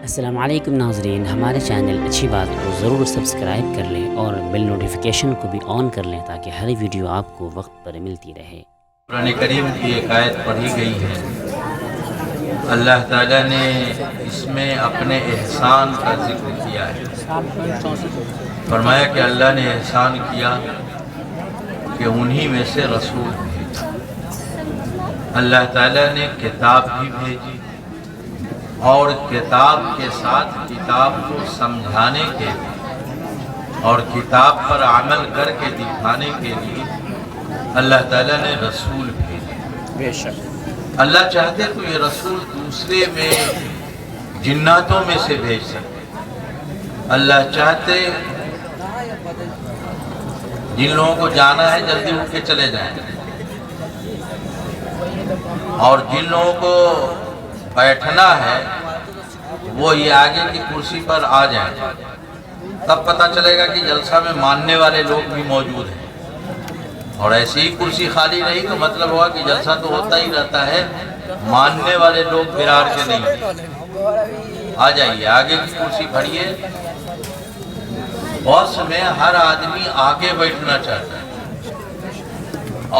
السلام علیکم ناظرین، ہمارے چینل اچھی بات کو ضرور سبسکرائب کر لیں اور بیل نوٹیفیکیشن کو بھی آن کر لیں تاکہ ہر ویڈیو آپ کو وقت پر ملتی رہے۔ قرآن کریم کی ایک آیت پڑھی گئی ہے، اللہ تعالیٰ نے اس میں اپنے احسان کا ذکر کیا ہے۔ فرمایا کہ اللہ نے احسان کیا کہ انہی میں سے رسول بھیجا۔ اللہ تعالیٰ نے کتاب بھی بھیجی اور کتاب کے ساتھ کتاب کو سمجھانے کے لیے اور کتاب پر عمل کر کے دکھانے کے لیے اللہ تعالیٰ نے رسول بھیجے۔ بے شک اللہ چاہتے تو یہ رسول دوسرے میں جناتوں میں سے بھیج سکتے، اللہ چاہتے جن لوگوں کو جانا ہے جلدی اٹھ کے چلے جائیں، اور جن لوگوں کو بیٹھنا ہے وہ یہ آگے کی کرسی پر آ جائیں، تب پتہ چلے گا کہ جلسہ میں ماننے والے لوگ بھی موجود ہیں۔ اور ایسی ہی کرسی خالی رہی تو مطلب ہوا کہ جلسہ تو ہوتا ہی رہتا ہے، ماننے والے لوگ برار کے نہیں۔ آ جائیے، آگے کی کرسی بھریے۔ بس میں ہر آدمی آگے بیٹھنا چاہتا ہے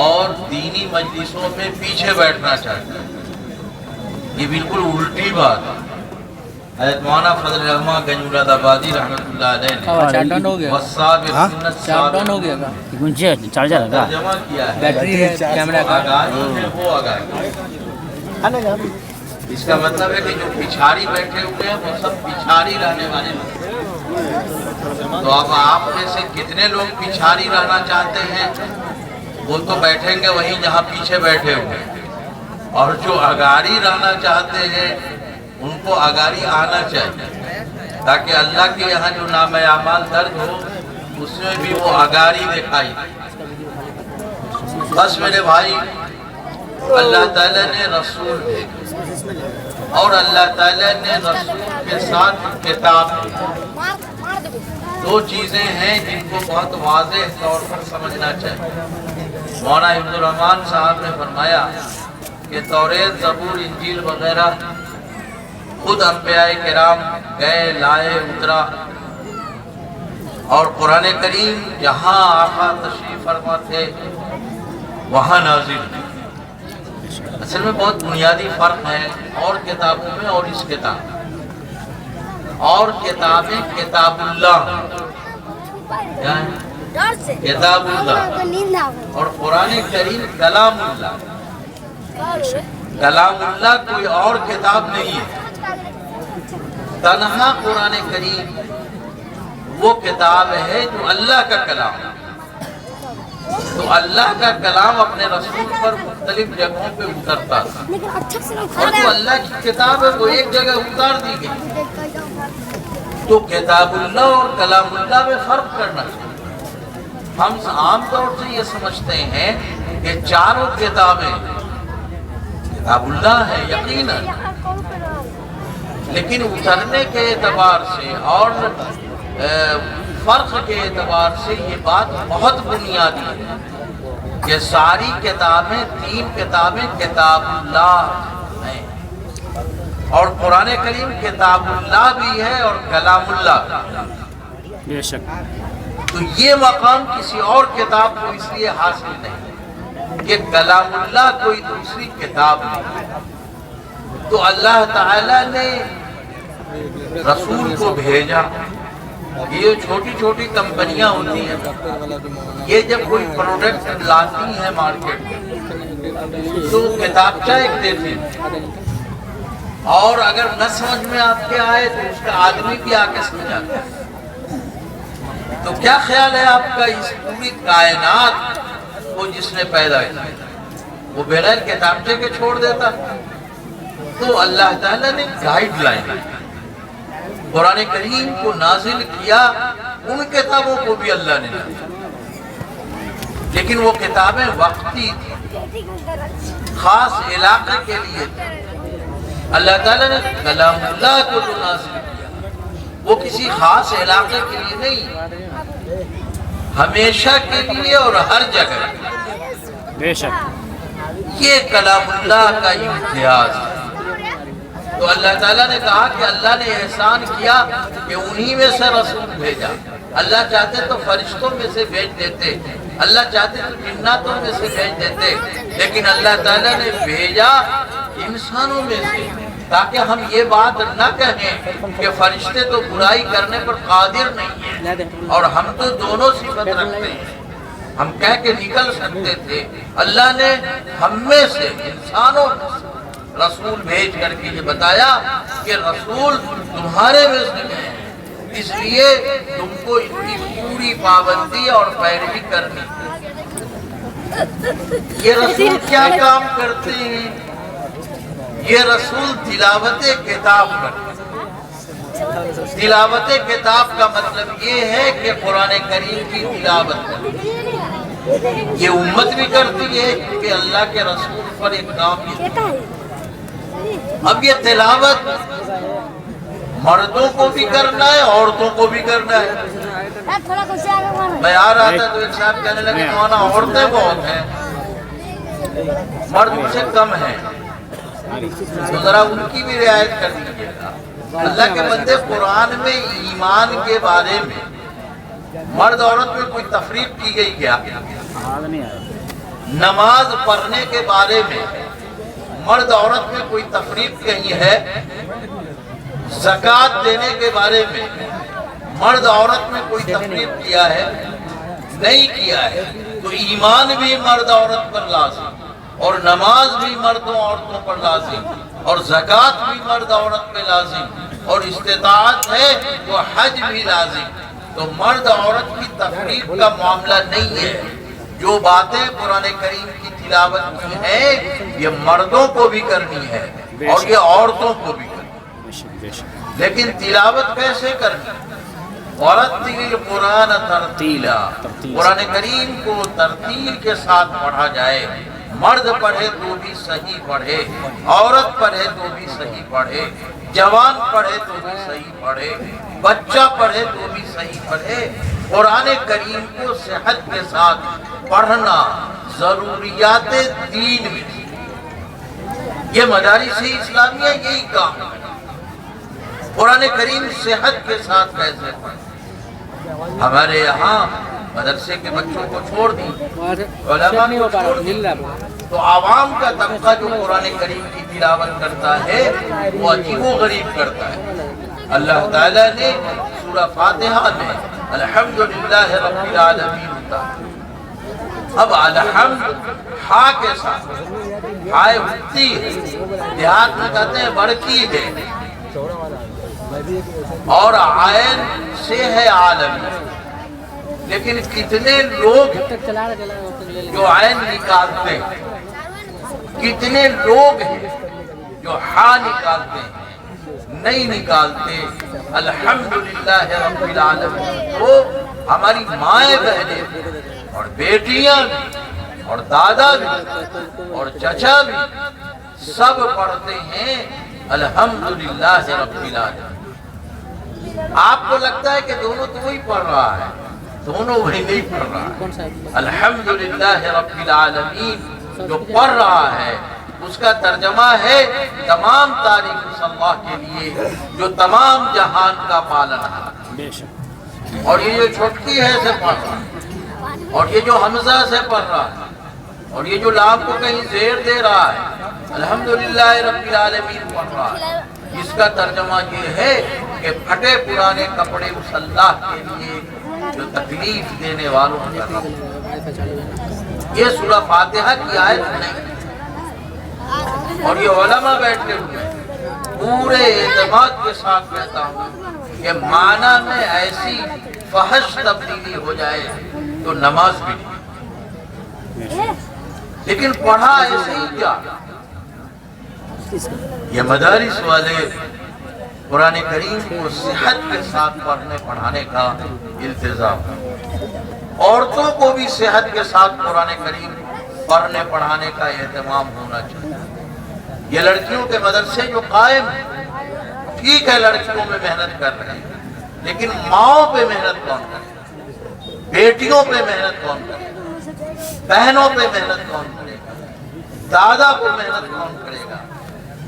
اور دینی مجلسوں میں پیچھے بیٹھنا چاہتا ہے۔ یہ بالکل الٹی بات ہے۔ حضرت مولانا فضل الرحمن گنج مراد آبادی رحمۃ اللہ علیہ نے والسابقون السابقون چارجر لگا ترجمہ کیا ہے، بیٹری ہے، کیمرہ کا۔ آگاہی ہے وہ آگاہی۔ اس کا مطلب ہے کہ جو پچھاڑی بیٹھے ہوئے ہیں وہ سب پچھاڑی رہنے والے لوگ ہیں۔ تو اب آپ میں سے کتنے لوگ پچھاڑی رہنا چاہتے ہیں؟ وہ تو بیٹھیں گے وہیں جہاں پیچھے بیٹھے ہوئے ہیں، اور جو اگاری رہنا چاہتے ہیں ان کو اگاری آنا چاہیے، تاکہ اللہ کے یہاں جو نام اعمال درج ہو اس میں بھی وہ اگاری دکھائی دے۔ بس میرے بھائی، اللہ تعالیٰ نے رسول بھیجا اور اللہ تعالیٰ نے رسول کے ساتھ کتاب بھیجی۔ دو چیزیں ہیں جن کو بہت واضح طور پر سمجھنا چاہیے۔ مولانا عبد الرحمن صاحب نے فرمایا کہ توریت، زبور، انجیل وغیرہ خود انبیاء کرام گئے، لائے، اترا، اور قرآن کریم جہاں آقا تشریف فرما تھے وہاں نازل ہوئی۔ اصل میں بہت بنیادی فرق ہے اور کتابوں میں اور اس کتاب میں۔ اور کتابیں کتاب اللہ کیا ہے؟ کتاب اللہ، اور قرآن کریم کلام اللہ۔ کلام اللہ کوئی اور کتاب نہیں ہے، تنہا قرآن کریم وہ کتاب ہے جو اللہ کا کلام ہے۔ تو اللہ کا کلام اپنے رسول پر مختلف جگہوں پہ اترتا تھا، اور جو اللہ کی کتاب ہے وہ ایک جگہ اتار دی گئی۔ تو کتاب اللہ اور کلام اللہ میں فرق کرنا چاہیے۔ ہم عام طور سے یہ سمجھتے ہیں کہ چاروں کتابیں کتاب اللہ ہے، یقیناً، لیکن اترنے کے اعتبار سے اور فرق کے اعتبار سے یہ بات بہت بنیادی ہے کہ ساری کتابیں، تین کتابیں کتاب اللہ ہیں، اور قرآن کریم کتاب اللہ بھی ہے اور کلام اللہ بھی۔ بے شک۔ تو یہ مقام کسی اور کتاب کو اس لیے حاصل نہیں کہ کلام اللہ کوئی دوسری کتاب نہیں۔ تو اللہ تعالیٰ نے رسول کو بھیجا۔ یہ چھوٹی چھوٹی کمپنیاں ہوتی ہیں، یہ جب کوئی پروڈکٹ لاتی ہیں مارکیٹ میں تو کتابچہ ایک دیتے ہیں، اور اگر نہ سمجھ میں آپ کے آئے تو اس کا آدمی بھی آ کے سمجھاتا ہے۔ تو کیا خیال ہے آپ کا اس پوری کائنات کو جس نے پیدا کیا وہ بغیر کتابچے کے چھوڑ دیتا؟ تو اللہ تعالیٰ نے گائیڈ لائن قرآن کریم کو نازل کیا، ان کتابوں کو بھی اللہ نے نازل، لیکن وہ کتابیں وقتی تھی، خاص علاقے کے لیے تھی۔ اللہ تعالیٰ نے کلام اللہ کو جو نازل کیا وہ کسی خاص علاقے کے لیے نہیں، ہمیشہ کے لیے اور ہر جگہ۔ بے شک۔ یہ کلام اللہ کا امتیاز ہے۔ تو اللہ تعالیٰ نے کہا کہ اللہ نے احسان کیا کہ انہی میں سے رسول بھیجا. اللہ چاہتے تو فرشتوں میں سے بھیج دیتے, اللہ چاہتے تو جناتوں میں سے بھیج دیتے, لیکن اللہ تعالیٰ نے بھیجا انسانوں میں سے, تاکہ ہم یہ بات نہ کہیں کہ فرشتے تو برائی کرنے پر قادر نہیں ہیں اور ہم تو دونوں صفت رکھتے ہیں. ہم کہہ کے نکل سکتے تھے. اللہ نے ہم میں سے, انسانوں میں سے رسول بھیج کر کے یہ بتایا کہ رسول تمہارے میں سے ہیں, اس لیے تم کو ان کی پوری پابندی اور پیروی کرنی. یہ رسول کیا کام کرتے ہیں؟ یہ رسول تلاوت کتاب کرتے ہیں. تلاوت کتاب کا مطلب یہ ہے کہ قرآن کریم کی تلاوت کرتے. یہ امت بھی کرتی ہے کہ اللہ کے رسول پر ایک کام یہ. اب یہ تلاوت مردوں کو بھی کرنا ہے, عورتوں کو بھی کرنا ہے. میں آ رہا تھا تو ایک صاحب کہنے لگے مولانا عورتیں بہت ہیں, مرد سے کم ہیں, تو ذرا ان کی بھی رعایت کر دیجیے گا. اللہ کے بندے, قرآن میں ایمان کے بارے میں مرد عورت میں کوئی تفریق کی گئی کیا؟ نماز پڑھنے کے بارے میں مرد عورت میں کوئی تفریق کہیں ہے؟ زکوٰۃ دینے کے بارے میں مرد عورت میں کوئی تفریق کیا ہے؟ نہیں کیا ہے. تو ایمان بھی مرد عورت پر لازم, اور نماز بھی مردوں عورتوں پر لازم, اور زکوٰۃ بھی مرد عورت پہ لازم, اور استطاعت ہے تو حج بھی لازم. تو مرد عورت کی تفریق کا معاملہ نہیں ہے. جو باتیں قرآن کریم کی تلاوت کی ہیں یہ مردوں کو بھی کرنی ہے اور یہ عورتوں کو بھی کرنی ہے. لیکن تلاوت کیسے کرنی؟ وَرَتِّلِ الْقُرْآنَ تَرْتِيلًا, قرآن کریم کو ترتیل کے ساتھ پڑھا جائے. مرد پڑھے تو بھی صحیح پڑھے, عورت پڑھے تو بھی صحیح پڑھے, جوان پڑھے تو بھی صحیح پڑھے, بچہ پڑھے تو بھی صحیح پڑھے. قرآن کریم کو صحت کے ساتھ پڑھنا ضروریات دین میں. یہ مدارس اسلامیہ یہی کام ہے. قرآن کریم صحت کے ساتھ کیسے پڑھیں؟ ہمارے یہاں مدرسے کے بچوں کو چھوڑ دی, علماء کو چھوڑ دی, تو عوام کا طبقہ جو قرآن کریم کی تلاوت کرتا ہے وہ عجیب و غریب کرتا ہے. اللہ تعالیٰ نے سورہ فاتحہ میں الحمدللہ رب العالمین ہوتا ہے. اب الحمد ہا کے ساتھ, ہائے ہوتی ہے, دیہات میں کہتے ہیں بڑکی ہے, اور عین سے ہے عالمی. لیکن کتنے لوگ جو عین نکالتے ہیں, کتنے لوگ ہیں جو ہا نکالتے ہیں, نہیں نکالتے. الحمدللہ رب العالمین وہ ہماری مائیں بہنیں اور بیٹیاں بھی اور دادا بھی اور چچا بھی سب پڑھتے ہیں الحمدللہ رب العالمین. آپ کو لگتا ہے کہ دونوں تو وہی پڑھ رہا ہے, دونوں وہی نہیں پڑھ رہا ہے. الحمدللہ رب العالمین جو پڑھ رہا ہے اس کا ترجمہ ہے تمام تعریف اس اللہ کے لیے جو تمام جہان کا پالنہار. اور یہ جو چھوٹکی ہے سے پڑھ رہا ہے, اور یہ جو حمزہ سے پڑھ رہا ہے, اور یہ جو لام کو کہیں زیر دے رہا ہے الحمدللہ رب العالمین پڑھ رہا ہے. اس کا ترجمہ یہ ہے کہ پھٹے پرانے کپڑے اس اللہ کے لیے جو تکلیف دینے والوں کا رب. یہ سورہ فاتحہ کی آیت نہیں, اور یہ علماء بیٹھے ہوئے پورے اعتماد کے ساتھ کہتا ہوں کہ معنی میں ایسی فحش تبدیلی ہو جائے تو نماز بھی نہیں. لیکن پڑھا ایسے ہی کیا. یہ مدارس والے قرآن کریم کو صحت کے ساتھ پڑھنے پڑھانے کا التزام. عورتوں کو بھی صحت کے ساتھ قرآن کریم پڑھنے پڑھانے کا اہتمام ہونا چاہیے. یہ لڑکیوں کے مدرسے جو قائم ہیں, ٹھیک ہے لڑکیوں میں محنت کر رہے ہیں, لیکن ماؤں پہ محنت کون کرے, بیٹیوں پہ محنت کون کرے, بہنوں پہ محنت کون کرے گا, دادا پہ محنت کون کرے گا,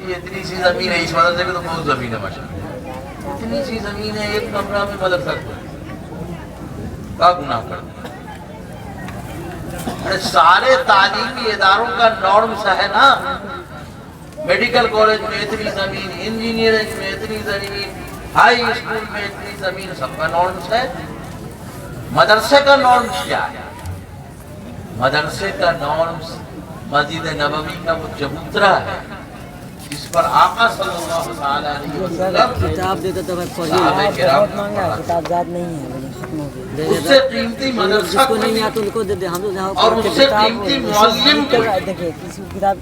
یہ اتنی سی زمین ہے، اس مدرسے میں تو بہت زمین ہے ماشاءاللہ، اتنی سی زمین ہے، ایک کمرہ میں مدرسہ کیا گناہ کرتے ہیں؟ سارے تعلیمی اداروں کا نارمس ہے نا، میڈیکل کالج میں اتنی زمین، انجینئرنگ میں اتنی زمین، ہائی اسکول میں اتنی زمین، سب کا نارمس ہے۔ مدرسے کا نارمس کیا ہے؟ مدرسے کا نارمس مسجد نبوی کا وہ چبوترا ہے جس پر آقا صلی اللہ علیہ وسلم کتاب دیتا تو میں صحابہ کرام کتاب ذات نہیں ہے، ختم ہو گئی۔ اس سے قیمتی مدرسہ جس کو نہیں آتا ان کو دے دے، ہم تو اور اس سے قیمتی معلم کو دیکھیں کسی کتاب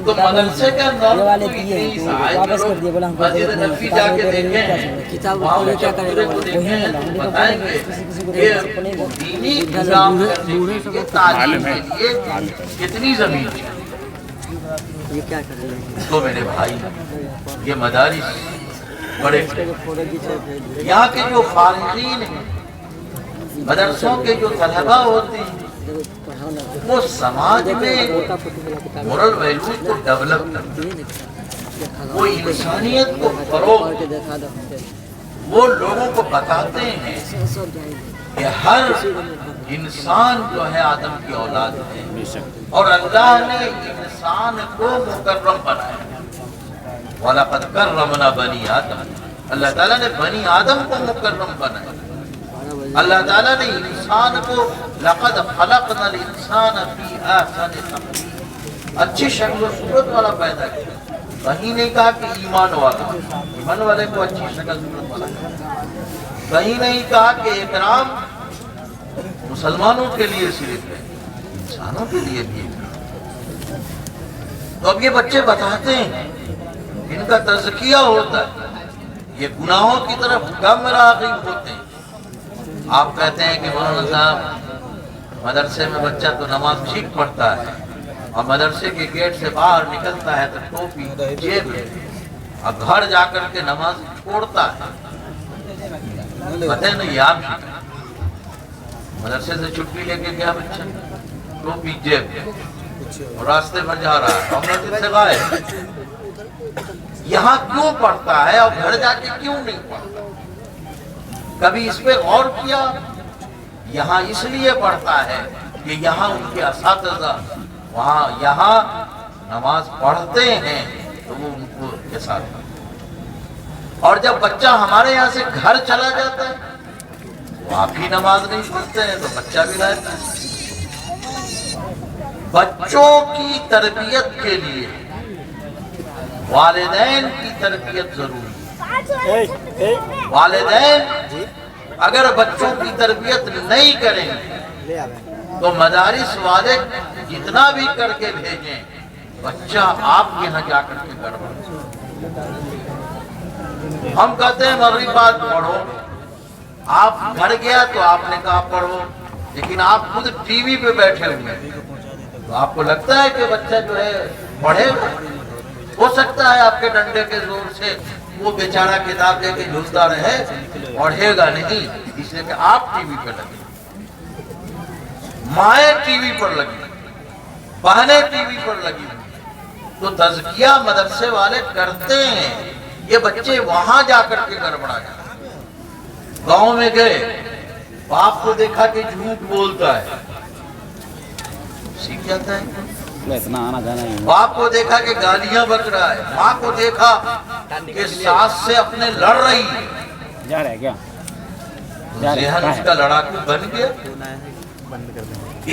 تو مدرسے کا یہ نام والے دیے ہیں تو واپس کر دیے، بولا ہم کو مسجد نبوی جا کے دیکھیں، کتاب وہاں کو کیا کرے گا، کو وہی ہے نا، ہم کو بتائیں گے کسی کو کہ پڑے گا۔ دینی نظام کرنے کے لیے تعلیم کے لیے کتنی زمین ہے۔ یہ کیا کر رہے ہیں؟ تو میرے بھائی یہ مدارس بڑے یہاں کے جو فارغین ہیں، مدرسوں کے جو طلباء ہوتے ہیں، وہ سماج میں مورل ویلیوز کو ڈیولپ کرتے ہیں، وہ انسانیت کو فروغ دیتے ہیں، وہ لوگوں کو بتاتے ہیں کہ ہر انسان جو ہے آدم کی اولاد ہے اور اللہ نے انسان کو مکرم بنایا۔ وَلَقَدْ كَرَّمْنَا بَنِي آدم، اللہ تعالیٰ نے بنی آدم کو مکرم بنایا۔ اللہ تعالیٰ نے انسان کو لَقَدْ خَلَقْنَا الْإِنسَانَ فِي أَحْسَنِ تَقْوِيمٍ، اچھی شکل و صورت والا پیدا کیا۔ کہیں نہیں کہا کہ ایمان والا، ایمان والے کو اچھی شکل صورت والا، کہیں نہیں کہا کہ اکرام مسلمانوں کے لیے صرف ہے، انسانوں کے لیے بھی ہے۔ تو اب یہ بچے بتاتے ہیں، ان کا تزکیہ ہوتا ہے، یہ گناہوں کی طرف کم راغب ہوتے ہیں۔ آپ کہتے ہیں کہ مولانا صاحب مدرسے میں بچہ تو نماز ٹھیک پڑھتا ہے اور مدرسے کے گیٹ سے باہر نکلتا ہے تو ٹوپی جیب میں اور گھر جا کر کے نماز چھوڑتا ہے۔ پتہ نہیں یہ آپ مدرسے سے چھٹی لے کے گیا بچہ، ٹوپی جیب میں اور راستے پر جا رہا ہے اور مسجد سے غائب۔ یہاں کیوں پڑھتا ہے اور گھر جا کے کیوں نہیں پڑھتا؟ کبھی اس پہ غور کیا؟ یہاں اس لیے پڑھتا ہے کہ یہاں ان کے اساتذہ وہاں یہاں نماز پڑھتے ہیں تو وہ ان کو کے ساتھ پڑھتے۔ اور جب بچہ ہمارے یہاں سے گھر چلا جاتا ہے تو آپ ہی نماز نہیں پڑھتے ہیں تو بچہ بھی رہتا ہے۔ بچوں کی تربیت کے لیے والدین کی تربیت ضروری ہے۔ والدین اگر بچوں کی تربیت نہیں کریں گے تو مدارس والے جتنا بھی کر کے بھیجیں، بچہ آپ یہاں جا کر کے گڑبڑ۔ ہم کہتے ہیں مغرب بعد پڑھو، آپ گھر گیا تو آپ نے کہا پڑھو، لیکن آپ خود ٹی وی پہ بیٹھے ہوئے ہیں تو آپ کو لگتا ہے کہ بچہ جو ہے پڑھے گا؟ ہو سکتا ہے آپ کے ڈنڈے کے زور سے وہ بیچارہ کتاب لے کے جھولتا رہے، پڑھے گا نہیں، اس لیے کہ آپ ٹی وی پہ لگے، مائیں ٹی وی پر لگی، بہنیں ٹی وی پر لگی۔ تو تزکیہ مدرسے والے کرتے ہیں، یہ بچے وہاں جا کر کے گڑبڑا جاتے ہیں۔ گاؤں میں گئے، باپ کو دیکھا کہ جھوٹ بولتا ہے، سیکھ جاتا ہے۔ اتنا آنا جانا ہی باپ کو دیکھا کہ گالیاں بک رہا ہے، ماں کو دیکھا کہ ساس سے اپنے لڑ رہی ہے، جا رہا ہے کیا؟ ذہن اس کا لڑاکو بن گیا۔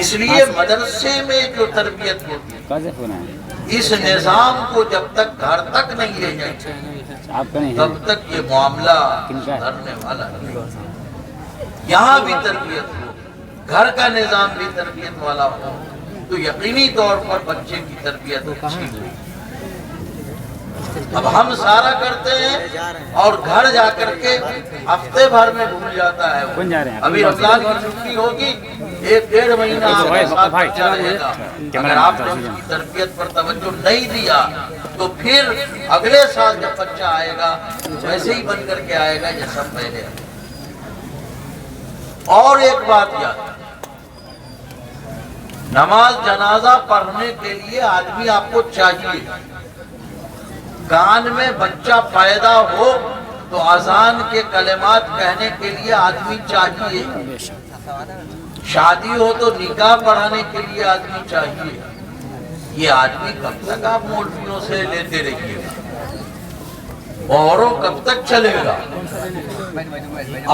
اس لیے مدرسے میں جو تربیت ہوتی ہے، کیسے ہونا ہے؟ اس نظام کو جب تک گھر تک نہیں لے جائیں آپ کا نہیں تب ہے؟ تک یہ معاملہ سدھرنے والا نہیں۔ یہاں بھی تربیت ہو، گھر کا نظام بھی تربیت والا ہو تو یقینی طور پر بچے کی تربیت اچھی ہوئی۔ اب ہم سارا کرتے ہیں اور گھر جا کر کے ہفتے بھر میں بھول جاتا ہے وہ۔ کون جا رہے ہیں؟ ابھی رمضان کی چھٹی ہوگی، 1-1.5 مہینہ آپ کے ساتھ بچہ رہے گا۔ اگر آپ نے اس کی تربیت پر توجہ نہیں دیا تو پھر اگلے سال جب بچہ آئے گا ویسے ہی بن کر کے آئے گا جیسا پہلے آئے۔ اور ایک بات یاد، نماز جنازہ پڑھنے کے لیے آدمی آپ کو چاہیے، کان میں بچہ پیدا ہو تو اذان کے کلمات کہنے کے لیے آدمی چاہیے، شادی ہو تو نکاح پڑھانے کے لیے آدمی چاہیے۔ یہ آدمی کب تک آپ مولویوں سے لیتے رہیے گا، اوروں کب تک چلے گا؟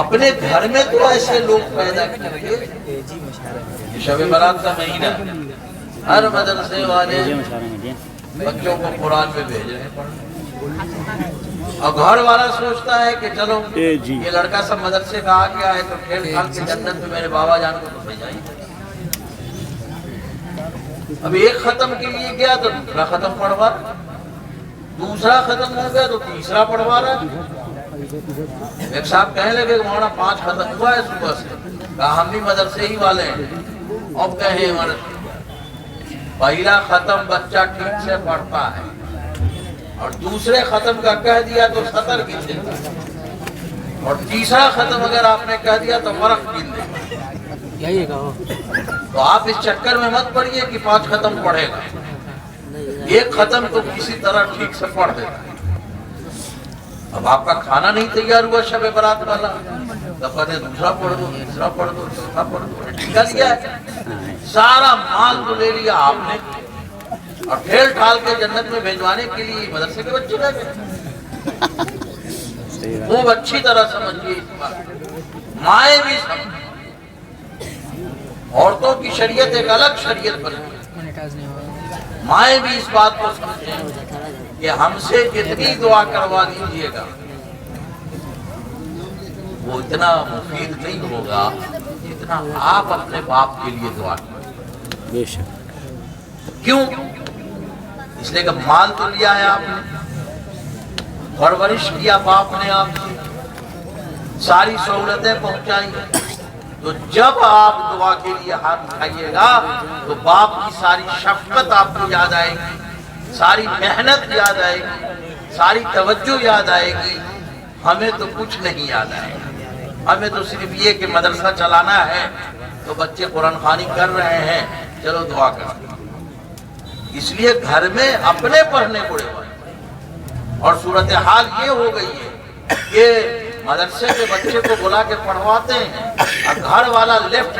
اپنے گھر میں تو ایسے لوگ پیدا کیجیے۔ شب برات کا مہینہ ہر مدرسے والے بچوں کو قرآن پہ بھیج رہے ہیں، اور گھر والا سوچتا ہے کہ چلو یہ لڑکا سب مدرسے کا آ گیا ہے تو کھیل کھال کے جنت میں میرے بابا جان کو تو بھیجائیے۔ اب ایک ختم کے لیے گیا تو دوسرا ختم پڑھوا رہا، دوسرا ختم ہو گیا تو تیسرا پڑھوا رہا۔ ایک صاحب کہنے لگے کہ مولانا 5 ختم ہوا ہے صبح سے، کہا ہم بھی مدرسے ہی والے ہیں۔ اب کہیں ہمارے پہلا ختم بچہ ٹھیک سے پڑھتا ہے اور دوسرے ختم کا کہہ دیا تو 70 گن دیتا ہے، اور تیسرا ختم اگر آپ نے کہہ دیا تو فرق گن دیتا ہے۔ تو آپ اس چکر میں مت پڑھیے کہ 5 ختم پڑھے گا، ایک ختم تو کسی طرح ٹھیک سے پڑھ دیتا ہے۔ اب آپ کا کھانا نہیں تیار ہوا شب برات والا، تو کہتے دوسرا پڑھ دو، تیسرا پڑھ دو، چوتھا پڑھ دو، ٹھیکا لیا ہے، سارا مال تو لے لیا آپ نے، اور ٹھیل ٹھال کے جنت میں بھیجوانے کے لیے مدرسے کے بچے رہ گئے۔ خوب اچھی طرح سمجھیے اس بات، مائیں بھی سمجھیں، عورتوں کی شریعت ایک الگ شریعت بنی، مائیں بھی اس بات کو سمجھیں کہ ہم سے جتنی دعا کروا دیجیے گا وہ اتنا مفید نہیں ہوگا جتنا آپ اپنے باپ کے لیے دعا کریں۔ بے شک۔ کیوں؟ اس لیے کہ مال تو لیا ہے آپ نے، پرورش کیا باپ نے آپ کی، ساری سہولتیں پہنچائی، تو جب آپ دعا کے لیے ہاتھ اٹھائیے گا تو باپ کی ساری شفقت آپ کو یاد آئے گی، ساری محنت یاد آئے گی، ساری توجہ یاد آئے گی۔ ہمیں تو کچھ نہیں یاد آئے گا، ہمیں تو صرف یہ کہ مدرسہ چلانا ہے تو بچے قرآن خوانی کر رہے ہیں، چلو دعا کریں۔ اس لیے گھر میں اپنے پڑھنے پڑے ہوئے، اور صورتحال یہ ہو گئی ہے کہ مدرسے کے بچے کو بلا کے پڑھواتے ہیں اور گھر والا لیفٹ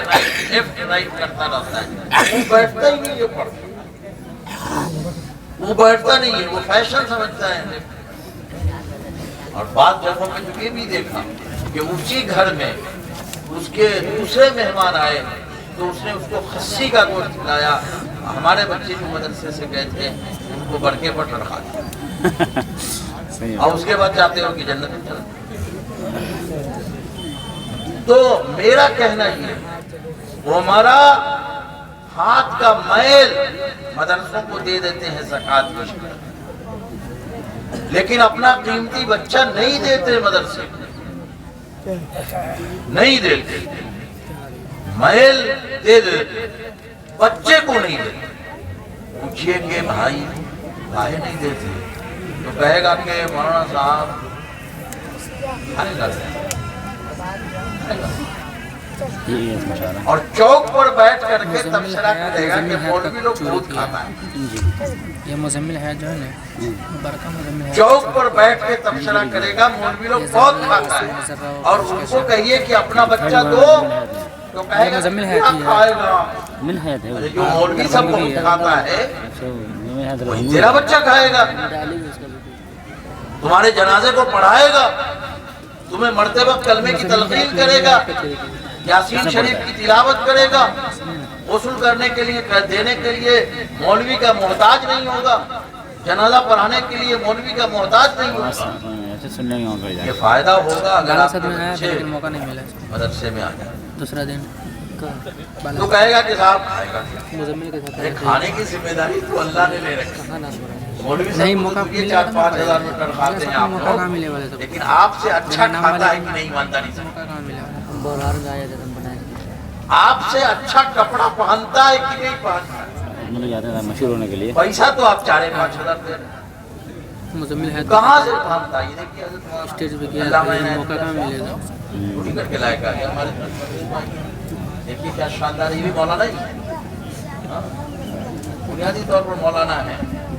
رائٹ کرتا رہتا ہے، وہ بیٹھتا ہی نہیں، جو پڑھتا وہ بیٹھتا نہیں ہے، وہ فیشن سمجھتا ہے۔ اور بعض جگہوں میں تو یہ بھی دیکھا کہ اسی گھر میں اس کے دوسرے مہمان آئے تو اس نے اس کو خسی کا گوشت کھلایا۔ ہمارے بچے جو مدرسے سے گئے تھے ان کو برقے پر رکھا دیا، اور اس کے بعد چاہتے ہو کہ جنت میں چلا۔ تو میرا کہنا یہ، وہ ہمارا ہاتھ کا میل مدرسوں کو دے دیتے ہیں زکوٰۃ کی شکل، لیکن اپنا قیمتی بچہ نہیں دیتے، مدرسے نہیں دیتے، میل دے دیتے، بچے کو نہیں دیتے۔ پوچھئے کہ بھائی کاہے نہیں دیتے، تو کہے گا کہ مولانا صاحب اور چوک پر بیٹھ کر کے تبصرہ کرے گا کہ مولوی لوگ بہت کھاتا ہے۔ یہ مزمل ہے جو ہے نا، برکہ مزمل ہے، چوک پر بیٹھ کے تبصرہ کرے گا مولوی لوگ بہت کھاتا ہے، اور ان کو کہیے کہ اپنا بچہ دو تو کہے گا کیا کھائے گا، جو مولوی سب بہت کھاتا ہے وہی تیرا بچہ کھائے گا، تمہارے جنازے کو پڑھائے گا، تمہیں مرتے وقت کلمے کی تلقین کرے گا، یاسین شریف کی تلاوت کرے گا، غسل کرنے کے لیے دینے کے لیے مولوی کا محتاج نہیں ہوگا، جنازہ پڑھانے کے لیے مولوی کا محتاج نہیں ہوگا۔ یہ فائدہ ہوگا اگر آپ کے موقع نہیں ملا مدرسے میں آ جائیں۔ دوسرا دن تو کہے گا کہ صاحب کھائے گا، مزمل کے ساتھ کھانے کی ذمہ داری تو اللہ نے لے رکھی، مولوی نہیں صاحب موقع کو یہ 4-5 ہزار میں تنخواہتے ہیں آپ موقع کہاں لوگ، ملے والے سب، لیکن آپ سے اچھا کھاتا ہے کہ نہیں مانتا نہیں سکتا، موقع کہاں ملے والے، بورار گایا جتن بنائے آپ سے اچھا کپڑا پہنتا ہے کہ نہیں پہنتا ہے، مشہور ہونے کے لیے پیسہ تو آپ 4-5 ہزار دے رہے ہیں، مزمل ہے کہاں سے پہنتا ہے؟ یہ دیکھیے حضرت اسٹیج پہ کیا علامہ عنایت موقع کہاں ملے گا، چھوٹی کر کے لائے گا ہمارے، دیکھیے کیا شاندار، یہ بھی مولانا ہی ہے، بنیادی طور پر مولانا ہے،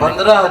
15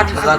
8,000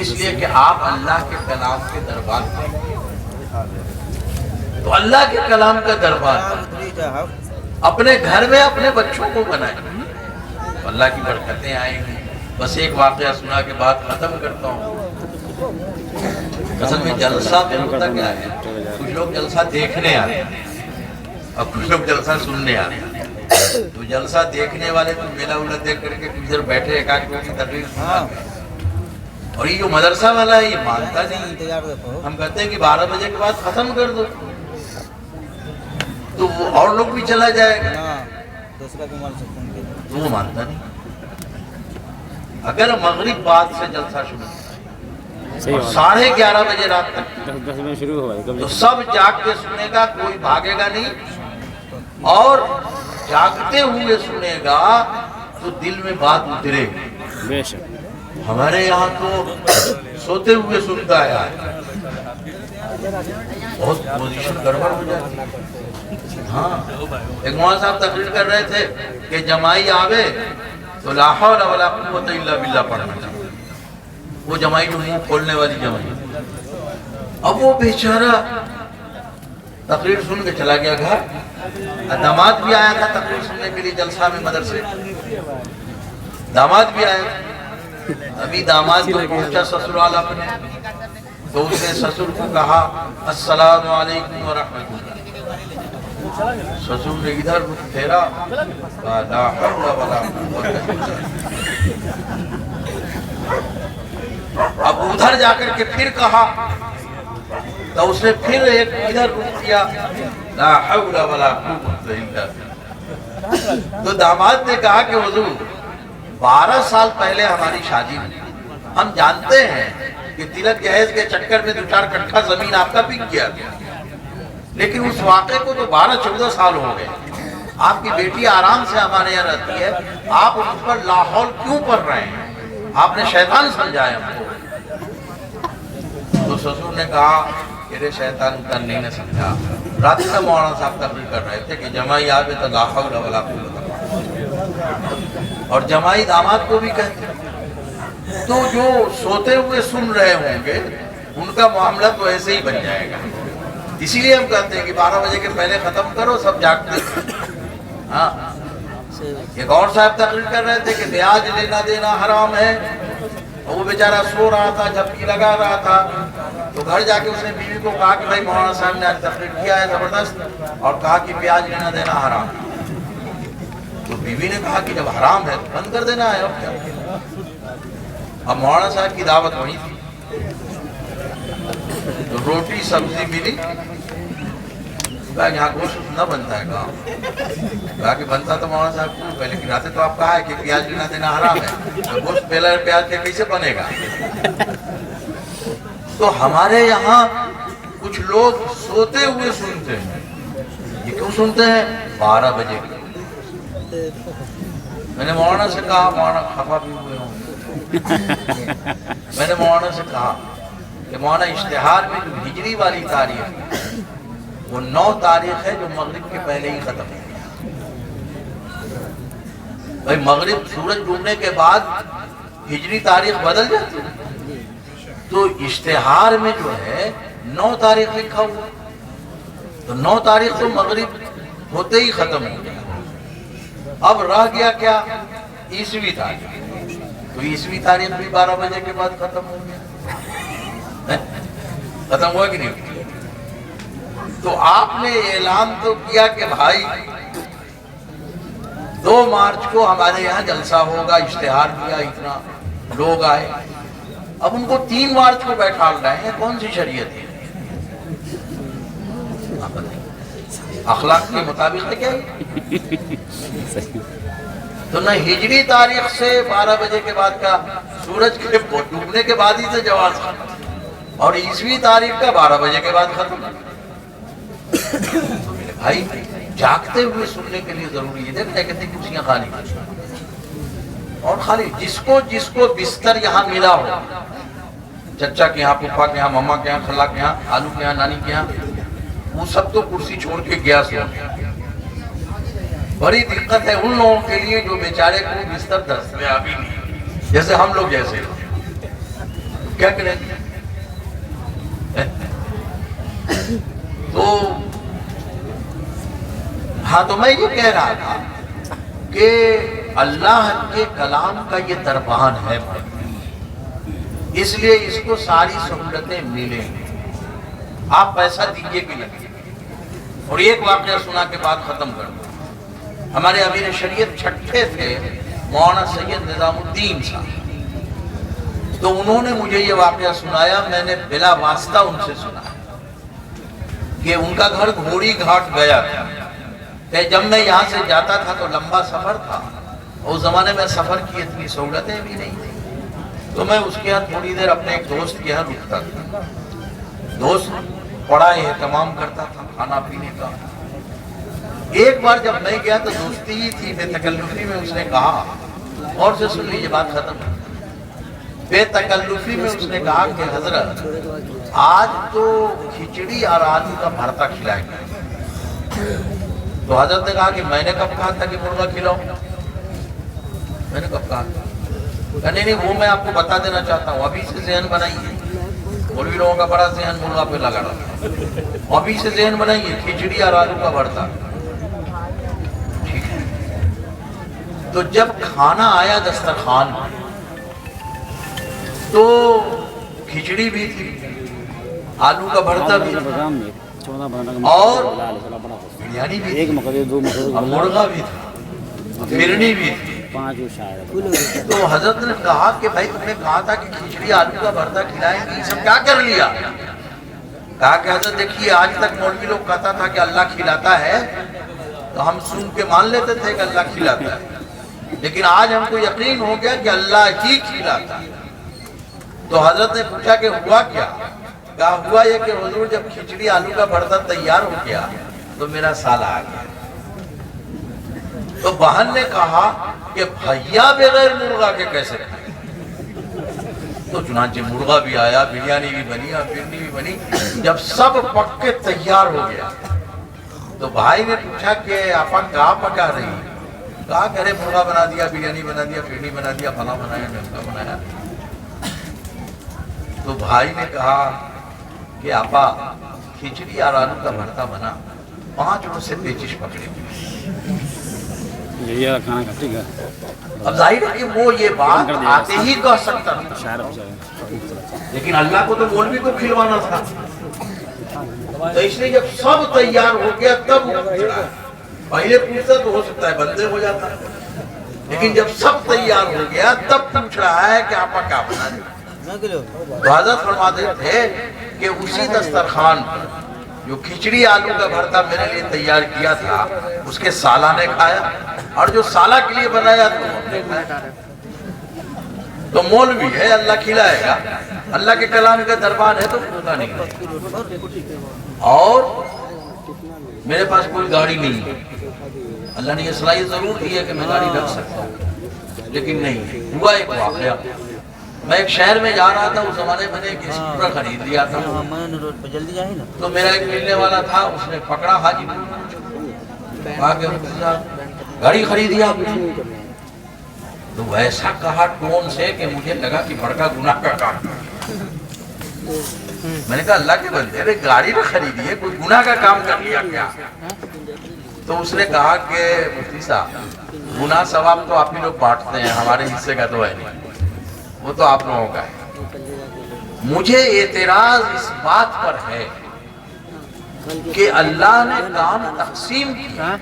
اس لیے کہ آپ اللہ کے کلام کے دربار میں، تو اللہ کے کلام کا دربار اپنے گھر میں اپنے بچوں کو بنائیں، اللہ کی برکتیں آئیں گی۔ بس ایک واقعہ سنا کے بعد ختم کرتا ہوں۔ اصل میں جلسہ میں ہوتا کیا ہے، کچھ لوگ جلسہ دیکھنے آتے ہیں اور کچھ لوگ جلسہ سننے آتے ہیں۔ تو جلسہ دیکھنے والے تو میلہ اولا دیکھ کر کے ادھر بیٹھے ایک آدھ کی تقریر سنا، اور یہ جو مدرسہ والا ہے یہ مانتا نہیں۔ ہم کہتے ہیں کہ 12 بجے کے بعد ختم کر دو، تو وہ اور لوگ بھی چلا جائے گا، تو وہ مانتا نہیں۔ اگر مغرب بعد سے جلسہ شروع صحیح اور بات 11:30 بجے رات تک 10 بجے شروع ہوا ہے تو کب سب جاگ کے سنے گا، کوئی بھاگے گا نہیں، اور جاگتے ہوئے سنے گا تو دل میں بات اترے گی۔ بے شک ہمارے یہاں تو سوتے ہوئے سنتا ہے آج، بہت پوزیشن گڑبڑ ہو جاتی ہے۔ ہاں ایک مولانا صاحب تقریر کر رہے تھے کہ جمائی آوے تو لا حول ولا قوت الا باللہ پڑھنا چاہیے، وہ جمائی جو منہ کھولنے والی جمائی۔ اب وہ بیچارہ تقریر سن کے چلا گیا گھر، داماد بھی آیا تھا تقریر سننے کے لیے جلسہ میں مدرسے، داماد بھی آیا، ابھی داماد کو پہنچا سسرال اپنے، تو اس نے سسر کو کہا السلام علیکم ورحمۃ اللہ۔ سسر نے ادھر رخ پھیرا، کہا لا حول ولا قوت الا باللہ۔ اب ادھر جا کر کے پھر کہا تو اس نے پھر ایک ادھر رخ کیا، لا حول ولا قوت الا باللہ۔ تو داماد نے کہا کہ حضور 12 سال پہلے ہماری شادی ہوئی، ہم جانتے ہیں کہ تلک جہیز کے چکر میں 2-4 کٹھا زمین آپ کا بک گیا، لیکن اس واقعے کو تو 12-14 سال ہو گئے۔ آپ کی بیٹی آرام سے ہمارے یہاں رہتی ہے، آپ اس پر لاحول کیوں پڑھ رہے ہیں؟ آپ نے شیطان سمجھایا ہم کو۔ تو سسر نے کہا کہ رے شیطان کا نہیں نے سمجھا، رات میں مولانا صاحب تقریر کر رہے تھے کہ جمائی آوے تو لا حول ولا قوت الا باللہ، اور جمائی داماد کو بھی کہتے ہیں۔ تو جو سوتے ہوئے سن رہے ہوں گے ان کا معاملہ تو ایسے ہی بن جائے گا، اسی لیے ہم کہتے ہیں کہ 12 بجے کے پہلے ختم کرو، سب جاگتے ہیں۔ ہاں ایک اور صاحب تقریر کر رہے تھے کہ بیاج لینا دینا حرام ہے، اور وہ بیچارہ سو رہا تھا، جھپکی لگا رہا تھا، تو گھر جا کے اس نے بیوی کو کہا کہ بھائی مولانا صاحب نے آج تقریر کیا ہے زبردست، اور کہا کہ بیاج لینا دینا حرام ہے۔ تو بیوی نے کہا کہ جب حرام ہے تو بند کر دینا ہے، اور کیا۔ اب مولانا صاحب کی دعوت وہی تھی، تو روٹی سبزی ملی، کہا یہاں گوشت نہ بنتا ہے، کہا کہ بنتا تو مولانا صاحب کو پہلے کی راتیں تو آپ کہا ہے کہ پیاز لینا دینا حرام ہے، تو گوشت پہلا پیاز کے کیسے بنے گا؟ تو ہمارے یہاں کچھ لوگ سوتے ہوئے سنتے ہیں، یہ کیوں سنتے ہیں؟ 12 بجے کے۔ میں نے مولانا سے کہا، مولانا خفا بھی ہوئے ہوں، میں نے مولانا سے کہا کہ مولانا اشتہار میں جو ہجری والی تاریخ ہے وہ 9 تاریخ ہے جو مغرب کے پہلے ہی ختم ہے۔ بھائی مغرب سورج ڈوبنے کے بعد ہجری تاریخ بدل جاتی ہے، تو اشتہار میں جو ہے 9 تاریخ لکھا ہوا، تو 9 تاریخ تو مغرب ہوتے ہی ختم ہو گیا۔ اب رہ گیا کیا؟ عیسوی تاریخ، تو عیسوی تاریخ بھی 12 بجے کے بعد ختم ہو گیا، ختم ہوا کہ نہیں؟ تو آپ نے اعلان تو کیا کہ بھائی 2 مارچ کو ہمارے یہاں جلسہ ہوگا، اشتہار کیا، اتنا لوگ آئے، اب ان کو 3 مارچ کو بیٹھا رہے ہیں، کون سی شریعت ہے؟ اخلاق کے مطابق ہے کیا؟ تو نہ ہجری تاریخ سے 12 بجے کے بعد کا، سورج کے ڈوبنے کے بعد ہی سے جواز ختم، اور عیسوی تاریخ کا 12 بجے کے بعد ختم۔ تو میرے بھائی جاگتے ہوئے سننے کے لیے ضروری ہے، دیکھتے کہتے کرسیاں خالی، اور خالی جس کو بستر یہاں ملا ہو، چچا کے یہاں، پپا کے یہاں، مما کے یہاں، خالہ کے یہاں، آلو کے یہاں، نانی کے یہاں، وہ سب تو کرسی چھوڑ کے گیا سو۔ بڑی دقت ہے ان لوگوں کے لیے جو بیچارے کو بستر دستیاب ہی نہیں، جیسے ہم لوگ جیسے کیا کریں گے؟ تو ہاں، تو میں یہ کہہ رہا تھا کہ اللہ کے کلام کا یہ دربان ہے، اس لیے اس کو ساری سہولتیں ملیں گی، آپ پیسہ دیجئے کہ نہیں۔ اور ایک واقعہ سنا کے بعد ختم کر دوں۔ ہمارے امیر شریعت چھٹے تھے مولانا سید نظام الدین صاحب، تو انہوں نے مجھے یہ واقعہ سنایا، میں نے بلا واسطہ ان سے سنا کہ ان کا گھر گھوڑی گھاٹ گیا تھا کہ جب میں یہاں سے جاتا تھا تو لمبا سفر تھا، اس زمانے میں سفر کی اتنی سہولتیں بھی نہیں تھیں، تو میں اس کے ہاں تھوڑی دیر اپنے ایک دوست کے ہاں رکتا تھا۔ دوست بڑا اہتمام کرتا تھا کھانا پینے کا۔ ایک بار جب میں گیا تو دوستی ہی تھی، بے تکلفی میں اس نے کہا، اور سے سن لیجیے بات ختم، بے تکلفی میں اس نے کہا کہ حضرت آج تو کھچڑی اور آلو کا بھرتا کھلائیں گے۔ تو حضرت نے کہا کہ میں نے کب کہا تھا کہ مرغا کھلاؤں؟ میں نے کب کہا؟ نہیں، وہ میں آپ کو بتا دینا چاہتا ہوں، ابھی سے ذہن بنائیے۔ مولوی لوگوں کا بڑا ذہن مرغا پہ لگا رہا ہے، ابھی سے ذہن بنائیے، کھچڑی اور آلو کا بھرتا۔ ٹھیک ہے، تو جب کھانا آیا دسترخوان تو کھچڑی بھی تھی، آلو کا بھرتا بھی، اور بریانی بھی تھی، اور مرغا بھی تھا، فرنی بھی تھی۔ تو حضرت نے کہا کہ بھائی تم نے کہا تھا کہ کھچڑی آلو کا بھرتا کھلائیں گے، یہ سب کیا کر لیا؟ کہا کہ حضرت دیکھیے آج تک مولوی لوگ کہتا تھا کہ اللہ کھلاتا ہے، تو ہم سن کے مان لیتے تھے کہ اللہ کھلاتا ہے، لیکن آج ہم کو یقین ہو گیا کہ اللہ ہی کھلاتا ہے۔ تو حضرت نے پوچھا کہ ہوا کیا؟ کہا ہوا یہ کہ حضور جب کھچڑی آلو کا بھرتا تیار ہو گیا تو میرا سالہ آ گیا۔ تو بہن نے کہا کہ بھیا بغیر مرغا کے کیسے کھائیں؟ تو چنانچہ مرغا بھی آیا، بریانی بھی بنی اور فرنی بھی بنی۔ جب سب پک کے تیار ہو گیا تو بھائی نے پوچھا کہ آپا کہاں پکا رہی؟ کہا کہ ارے مرغا بنا دیا، بریانی بنا دیا، فرنی بنا دیا، فلاں بنایا، ڈھمکا بنایا۔ تو بھائی نے کہا کہ آپا کھچڑی اور آلو کا بھرتا بنا، 5 روز سے پیچش پکڑے۔ اب ظاہر ہے کہ وہ یہ بات آتے ہی کہہ سکتا تھا، لیکن اللہ کو تو مولوی کو کھلوانا تھا، تو اس لیے جب سب تیار ہو گیا تب وہ پوچھا۔ پہلے پوچھتا تو ہو سکتا ہے بندے ہو جاتا، لیکن جب سب تیار ہو گیا تب پوچھ رہا ہے کہ آپا کیا بنا دیں؟ تو حضرت فرماتے تھے کہ اسی دسترخوان پر جو کھچڑی آلو کا بھرتا میرے لیے تیار کیا تھا اس کے سالہ نے کھایا، اور جو سالہ کے لیے بنایا تو ہم نے کھایا۔ تو مولوی ہے، اللہ کھلائے گا، اللہ کے کلام کا دربان ہے تو ہوگا نہیں۔ اور میرے پاس کوئی گاڑی نہیں ہے، اللہ نے یہ صلاحیت ضرور دی ہے کہ میں گاڑی رکھ سکتا ہوں، لیکن نہیں ہوا۔ ایک واقعہ، میں ایک شہر میں جا رہا تھا، اس زمانے میں نے ایک اسکوٹر خرید لیا تھا، تو میرا ایک ملنے والا تھا، اس نے پکڑا حاجی کہا کہ گاڑی خریدی آپ نے؟ تو ویسا کہا ٹون سے کہ مجھے لگا کہ بڑکا گناہ کا کام۔ میں نے کہا اللہ کے بندے، ارے گاڑی نہ خریدی ہے، کوئی گناہ کا کام کر لیا کیا؟ تو اس نے کہا کہ مفتی صاحب گناہ ثواب تو آپ ہی لوگ بانٹتے ہیں، ہمارے حصے کا تو ہے نہیں، وہ تو آپ لوگوں کا ہے۔ مجھے اعتراض اس بات پر ہے کہ اللہ نے کام تقسیم کیا،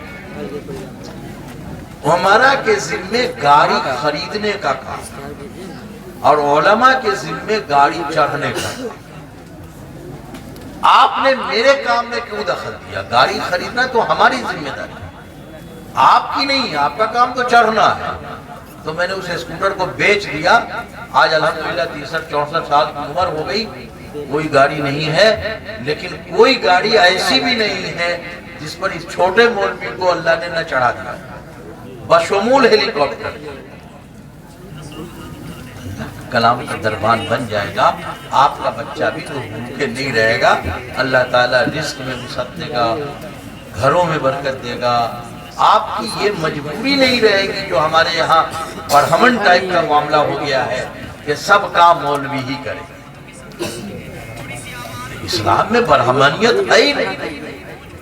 ہمارا کے ذمے گاڑی خریدنے کا کام اور علماء کے ذمے گاڑی چڑھنے کا کام۔ آپ نے میرے کام میں کیوں دخل دیا؟ گاڑی خریدنا تو ہماری ذمہ داری ہے، آپ کی نہیں، آپ کا کام تو چڑھنا ہے۔ تو میں نے اسے اسکوٹر کو بیچ دیا۔ آج الحمدللہ 63-64 سال کی عمر ہو گئی، کوئی گاڑی نہیں ہے، لیکن کوئی گاڑی ایسی بھی نہیں ہے جس پر اس چھوٹے مولوی کو اللہ نے نہ چڑھا دیا، بشمول ہیلی کاپٹر۔ کلام کا دربان بن جائے گا، آپ کا بچہ بھی تو بھوکے نہیں رہے گا، اللہ تعالیٰ رزق میں وسعت دے گا، گھروں میں برکت دے گا، آپ کی یہ مجبوری نہیں رہے گی جو ہمارے یہاں پرہمن ٹائپ کا معاملہ ہو گیا ہے کہ سب کام مولوی ہی کرے۔ اسلام میں برہمانیت ہے ہی نہیں.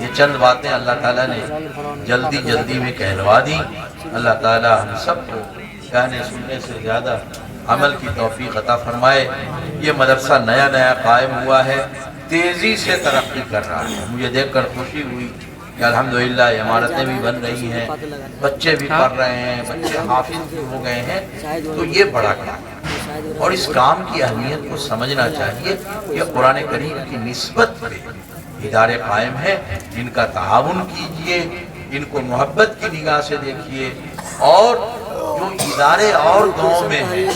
یہ چند باتیں اللہ تعالیٰ نے جلدی جلدی میں کہلوا دی. اللہ تعالیٰ ہم سب کو کہنے سننے سے زیادہ عمل کی توفیق عطا فرمائے. یہ مدرسہ نیا نیا قائم ہوا ہے, تیزی سے ترقی کر رہا ہے. مجھے دیکھ کر خوشی ہوئی کہ الحمدللہ عمارتیں بھی بن رہی ہیں, بچے بھی پڑھ رہے ہیں, بچے حافظ بھی ہو گئے ہیں. تو یہ بڑا کام ہے اور اس کام کی اہمیت کو سمجھنا چاہیے. یہ قرآن کریم کی نسبت پہ ادارے قائم ہیں. ان کا تعاون کیجئے, ان کو محبت کی نگاہ سے دیکھیے, اور جو ادارے اور گاؤں میں ہیں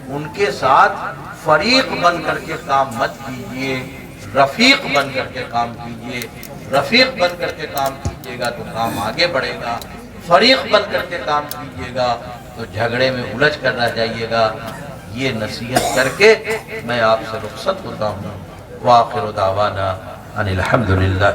ان کے ساتھ فریق بن کر کے کام مت کیجئے, رفیق بن کر کے کام کیجئے. رفیق بن کر کے کام کیجئے گا تو کام آگے بڑھے گا, فریق بن کر کے کام کیجئے گا تو جھگڑے میں الجھ کر رہ جائیے گا. یہ نصیحت کر کے میں آپ سے رخصت ہوتا ہوں. وآخر دعوانا ان الحمدللہ.